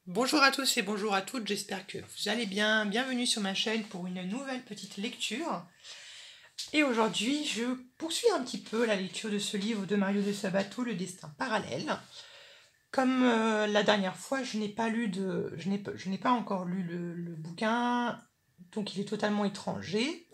Bonjour à tous et bonjour à toutes, j'espère que vous allez bien. Bienvenue sur ma chaîne pour une nouvelle petite lecture. Et aujourd'hui, je poursuis un petit peu la lecture de ce livre de Mario de Sabato, Le Destin parallèle. Comme la dernière fois, je n'ai pas encore lu le bouquin, donc il est totalement étranger.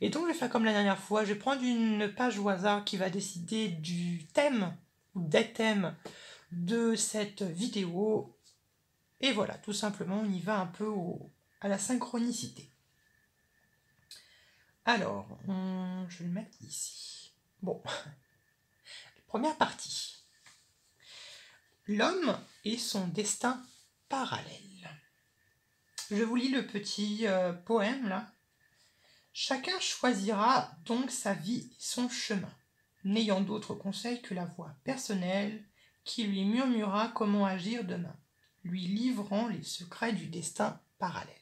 Et donc je vais faire comme la dernière fois, je vais prendre une page au hasard qui va décider du thème ou des thèmes de cette vidéo. Et voilà, tout simplement, on y va un peu à la synchronicité. Alors, je vais le mettre ici. Bon, première partie. L'homme et son destin parallèle. Je vous lis le petit poème là. Chacun choisira donc sa vie et son chemin, n'ayant d'autre conseil que la voix personnelle qui lui murmurera comment agir demain, lui livrant les secrets du destin parallèle.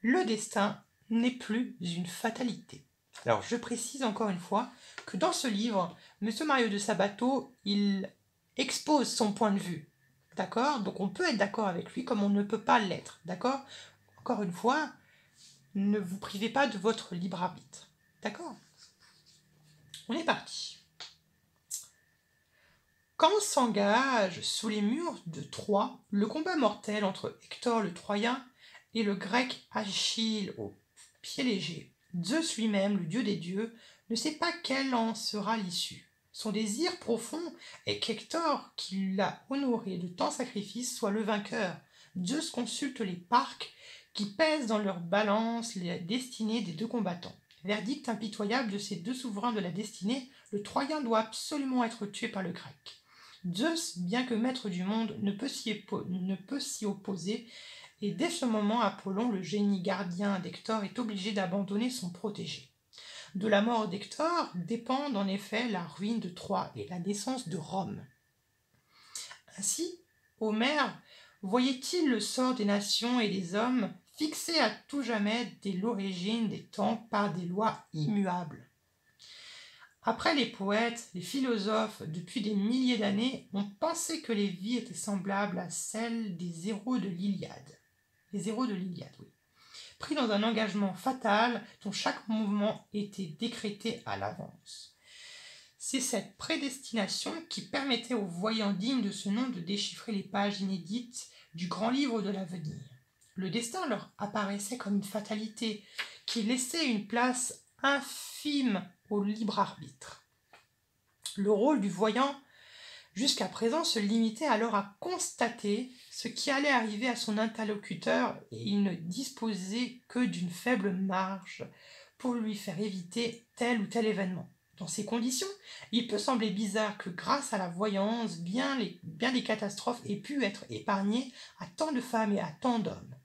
Le destin n'est plus une fatalité. Alors je précise encore une fois que dans ce livre, M. Mario de Sabato, il expose son point de vue. D'accord? Donc on peut être d'accord avec lui comme on ne peut pas l'être. D'accord? Encore une fois, ne vous privez pas de votre libre arbitre. D'accord? On est parti. Quand s'engage sous les murs de Troie le combat mortel entre Hector le Troyen et le grec Achille au pied léger, Zeus lui-même, le dieu des dieux, ne sait pas quelle en sera l'issue. Son désir profond est qu'Hector, qui l'a honoré de tant sacrifices, soit le vainqueur. Zeus consulte les parques qui pèsent dans leur balance les destinées des deux combattants. Verdict impitoyable de ces deux souverains de la destinée, le Troyen doit absolument être tué par le grec. Zeus, bien que maître du monde, ne peut s'y opposer, et dès ce moment, Apollon, le génie gardien d'Hector, est obligé d'abandonner son protégé. De la mort d'Hector dépendent en effet la ruine de Troie et la naissance de Rome. Ainsi, Homère voyait-il le sort des nations et des hommes fixé à tout jamais dès l'origine des temps par des lois immuables. Après les poètes, les philosophes, depuis des milliers d'années, ont pensé que les vies étaient semblables à celles des héros de l'Iliade. Les héros de l'Iliade, oui. Pris dans un engagement fatal dont chaque mouvement était décrété à l'avance. C'est cette prédestination qui permettait aux voyants dignes de ce nom de déchiffrer les pages inédites du grand livre de l'avenir. Le destin leur apparaissait comme une fatalité qui laissait une place infime au libre arbitre. Le rôle du voyant, jusqu'à présent, se limitait alors à constater ce qui allait arriver à son interlocuteur et il ne disposait que d'une faible marge pour lui faire éviter tel ou tel événement. Dans ces conditions, il peut sembler bizarre que grâce à la voyance, bien des catastrophes aient pu être épargnées à tant de femmes et à tant d'hommes.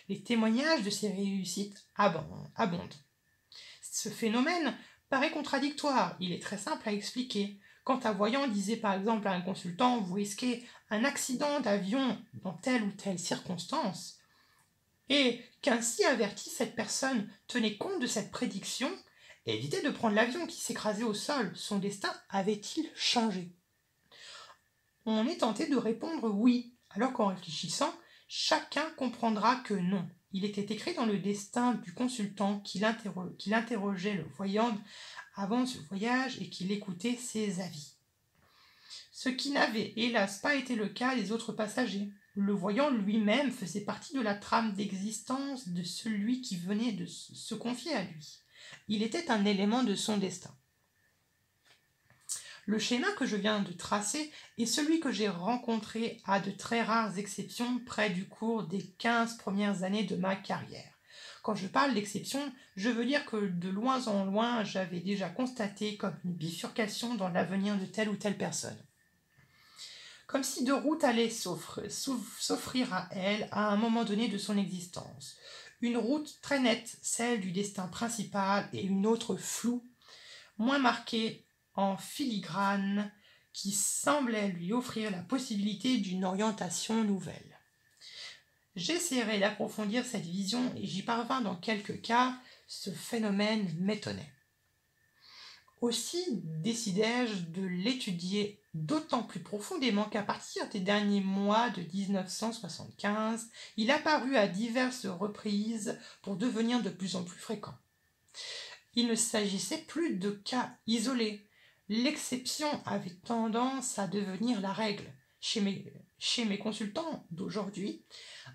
Les témoignages de ces réussites abondent. Ce phénomène paraît contradictoire, il est très simple à expliquer. Quand un voyant disait par exemple à un consultant « vous risquez un accident d'avion dans telle ou telle circonstance », et qu'ainsi averti cette personne tenait compte de cette prédiction, évitait de prendre l'avion qui s'écrasait au sol, son destin avait-il changé? On est tenté de répondre oui, alors qu'en réfléchissant, chacun comprendra que non. Il était écrit dans le destin du consultant qu'il interrogeait le voyant avant ce voyage et qu'il écoutait ses avis. Ce qui n'avait hélas pas été le cas des autres passagers. Le voyant lui-même faisait partie de la trame d'existence de celui qui venait de se confier à lui. Il était un élément de son destin. Le schéma que je viens de tracer est celui que j'ai rencontré à de très rares exceptions près du cours des 15 premières années de ma carrière. Quand je parle d'exception, je veux dire que de loin en loin, j'avais déjà constaté comme une bifurcation dans l'avenir de telle ou telle personne. Comme si deux routes allaient s'offrir à elle à un moment donné de son existence. Une route très nette, celle du destin principal, et une autre floue, moins marquée en filigrane, qui semblait lui offrir la possibilité d'une orientation nouvelle. J'essaierai d'approfondir cette vision et j'y parvins dans quelques cas, ce phénomène m'étonnait. Aussi décidai-je de l'étudier d'autant plus profondément qu'à partir des derniers mois de 1975, il apparut à diverses reprises pour devenir de plus en plus fréquent. Il ne s'agissait plus de cas isolés. L'exception avait tendance à devenir la règle. Chez mes consultants d'aujourd'hui,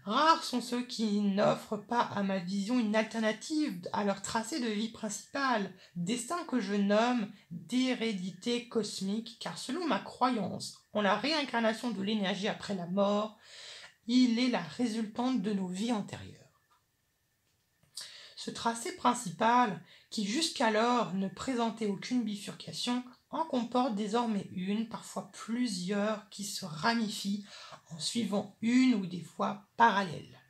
rares sont ceux qui n'offrent pas à ma vision une alternative à leur tracé de vie principal, destin que je nomme d'hérédité cosmique, car selon ma croyance en la réincarnation de l'énergie après la mort, il est la résultante de nos vies antérieures. Ce tracé principal, qui jusqu'alors ne présentait aucune bifurcation, en comporte désormais une, parfois plusieurs, qui se ramifient en suivant une ou des voies parallèles.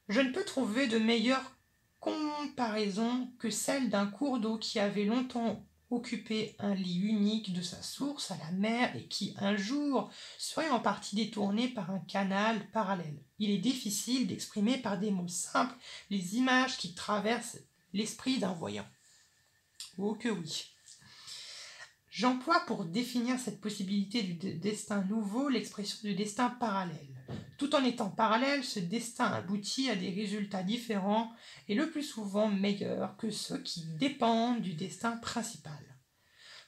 Je ne peux trouver de meilleure comparaison que celle d'un cours d'eau qui avait longtemps occupé un lit unique de sa source à la mer et qui, un jour, serait en partie détourné par un canal parallèle. Il est difficile d'exprimer par des mots simples les images qui traversent l'esprit d'un voyant. Oh que oui! J'emploie pour définir cette possibilité du destin nouveau l'expression du destin parallèle. Tout en étant parallèle, ce destin aboutit à des résultats différents et le plus souvent meilleurs que ceux qui dépendent du destin principal.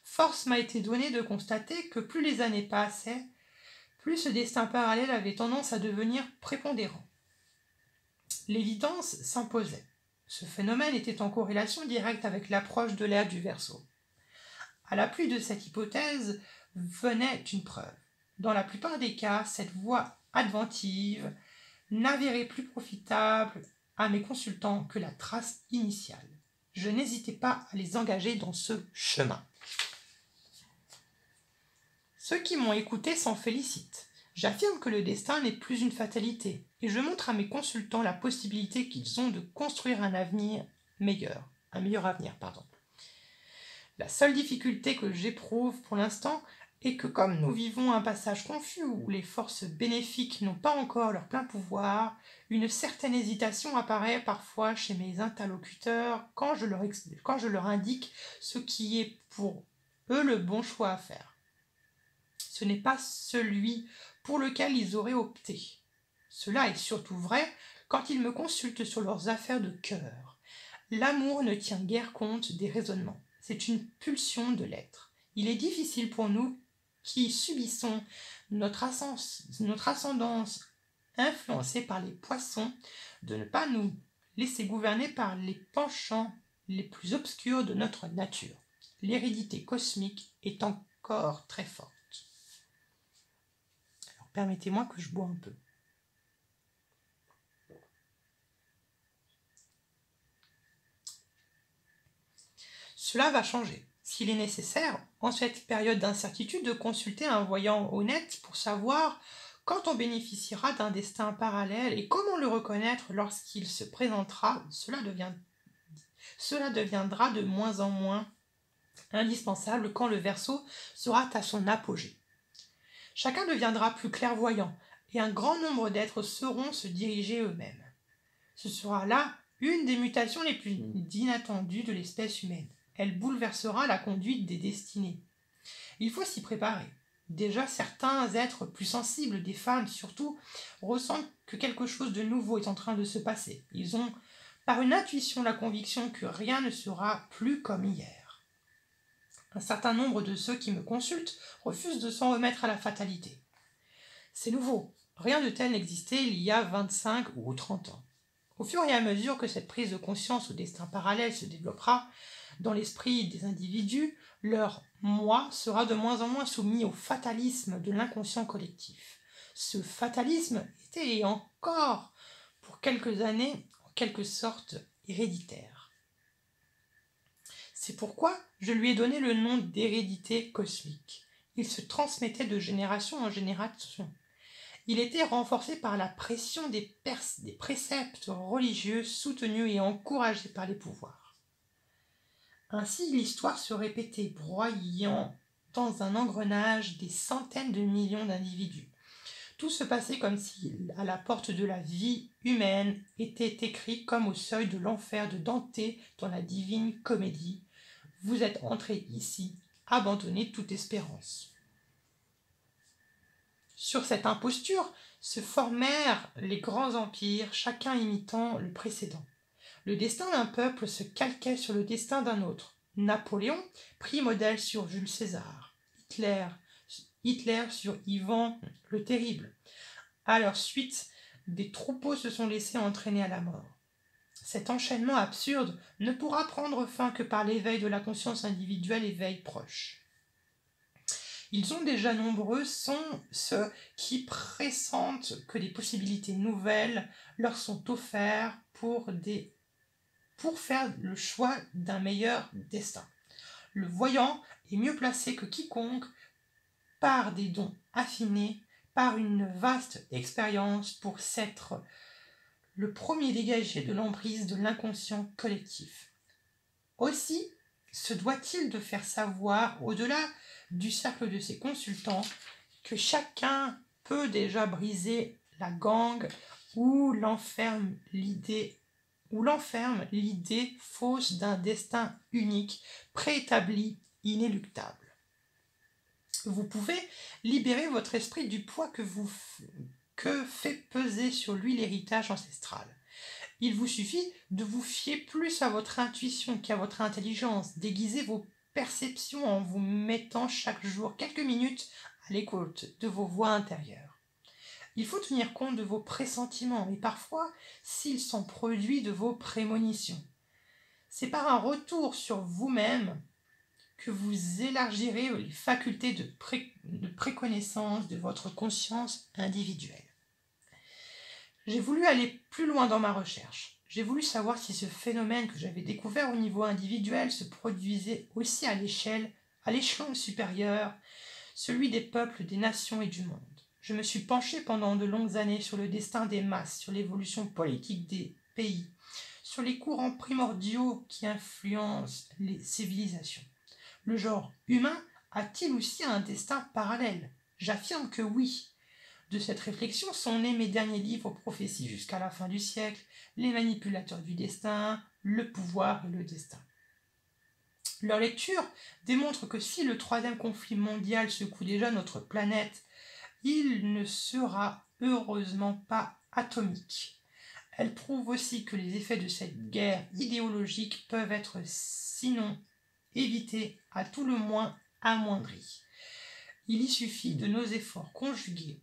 Force m'a été donnée de constater que plus les années passaient, plus ce destin parallèle avait tendance à devenir prépondérant. L'évidence s'imposait. Ce phénomène était en corrélation directe avec l'approche de l'ère du Verseau. À l'appui de cette hypothèse venait une preuve. Dans la plupart des cas, cette voie adventive n'avérait plus profitable à mes consultants que la trace initiale. Je n'hésitais pas à les engager dans ce chemin. Ceux qui m'ont écouté s'en félicitent. J'affirme que le destin n'est plus une fatalité et je montre à mes consultants la possibilité qu'ils ont de construire un meilleur avenir. La seule difficulté que j'éprouve pour l'instant est que comme nous vivons un passage confus où les forces bénéfiques n'ont pas encore leur plein pouvoir, une certaine hésitation apparaît parfois chez mes interlocuteurs quand je leur indique ce qui est pour eux le bon choix à faire. Ce n'est pas celui pour lequel ils auraient opté. Cela est surtout vrai quand ils me consultent sur leurs affaires de cœur. L'amour ne tient guère compte des raisonnements. C'est une pulsion de l'être. Il est difficile pour nous qui subissons notre ascendance influencée par les poissons de ne pas nous laisser gouverner par les penchants les plus obscurs de notre nature. L'hérédité cosmique est encore très forte. Alors, permettez-moi que je bois un peu. Cela va changer. S'il est nécessaire, en cette période d'incertitude, de consulter un voyant honnête pour savoir quand on bénéficiera d'un destin parallèle et comment le reconnaître lorsqu'il se présentera, cela deviendra de moins en moins indispensable quand le Verseau sera à son apogée. Chacun deviendra plus clairvoyant et un grand nombre d'êtres sauront se diriger eux-mêmes. Ce sera là une des mutations les plus inattendues de l'espèce humaine. Elle bouleversera la conduite des destinées. Il faut s'y préparer. Déjà, certains êtres plus sensibles, des femmes surtout, ressentent que quelque chose de nouveau est en train de se passer. Ils ont, par une intuition, la conviction que rien ne sera plus comme hier. Un certain nombre de ceux qui me consultent refusent de s'en remettre à la fatalité. C'est nouveau. Rien de tel n'existait il y a 25 ou 30 ans. Au fur et à mesure que cette prise de conscience au destin parallèle se développera dans l'esprit des individus, leur moi sera de moins en moins soumis au fatalisme de l'inconscient collectif. Ce fatalisme était encore, pour quelques années, en quelque sorte héréditaire. C'est pourquoi je lui ai donné le nom d'hérédité cosmique. Il se transmettait de génération en génération. Il était renforcé par la pression des préceptes religieux soutenus et encouragés par les pouvoirs. Ainsi, l'histoire se répétait, broyant dans un engrenage des centaines de millions d'individus. Tout se passait comme si, à la porte de la vie humaine, était écrit comme au seuil de l'enfer de Dante dans la Divine Comédie. Vous êtes entrés ici, abandonnez toute espérance. Sur cette imposture se formèrent les grands empires, chacun imitant le précédent. Le destin d'un peuple se calquait sur le destin d'un autre. Napoléon prit modèle sur Jules César, Hitler sur Ivan le Terrible. À leur suite, des troupeaux se sont laissés entraîner à la mort. Cet enchaînement absurde ne pourra prendre fin que par l'éveil de la conscience individuelle, éveil proche. Ils sont déjà nombreux, sont ceux qui pressentent que des possibilités nouvelles leur sont offertes pour faire le choix d'un meilleur destin. Le voyant est mieux placé que quiconque par des dons affinés, par une vaste expérience pour s'être le premier dégagé de l'emprise de l'inconscient collectif. Aussi se doit-il de faire savoir, au-delà du cercle de ses consultants, que chacun peut déjà briser la gangue où l'enferme l'idée fausse d'un destin unique, préétabli, inéluctable. Vous pouvez libérer votre esprit du poids que fait peser sur lui l'héritage ancestral. Il vous suffit de vous fier plus à votre intuition qu'à votre intelligence, déguiser vos perceptions en vous mettant chaque jour quelques minutes à l'écoute de vos voix intérieures. Il faut tenir compte de vos pressentiments et parfois, s'ils sont produits, de vos prémonitions. C'est par un retour sur vous-même que vous élargirez les facultés de préconnaissance de votre conscience individuelle. J'ai voulu aller plus loin dans ma recherche. J'ai voulu savoir si ce phénomène que j'avais découvert au niveau individuel se produisait aussi à l'échelon supérieur, celui des peuples, des nations et du monde. Je me suis penché pendant de longues années sur le destin des masses, sur l'évolution politique des pays, sur les courants primordiaux qui influencent les civilisations. Le genre humain a-t-il aussi un destin parallèle? J'affirme que oui. De cette réflexion sont nés mes derniers livres prophéties jusqu'à la fin du siècle, Les manipulateurs du destin, Le pouvoir et le destin. Leur lecture démontre que si le troisième conflit mondial secoue déjà notre planète, il ne sera heureusement pas atomique. Elle prouve aussi que les effets de cette guerre idéologique peuvent être sinon évités, à tout le moins amoindris. Il y suffit de nos efforts conjugués.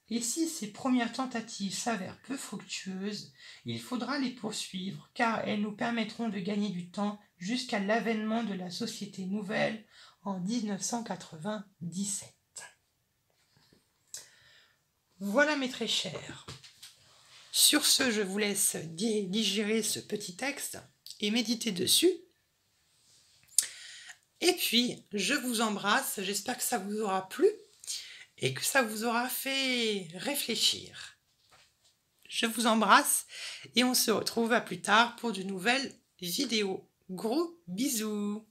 Et si ces premières tentatives s'avèrent peu fructueuses, il faudra les poursuivre car elles nous permettront de gagner du temps jusqu'à l'avènement de la société nouvelle en 1997. Voilà mes très chers. Sur ce, je vous laisse digérer ce petit texte et méditer dessus. Et puis, je vous embrasse, j'espère que ça vous aura plu et que ça vous aura fait réfléchir. Je vous embrasse et on se retrouve à plus tard pour de nouvelles vidéos. Gros bisous!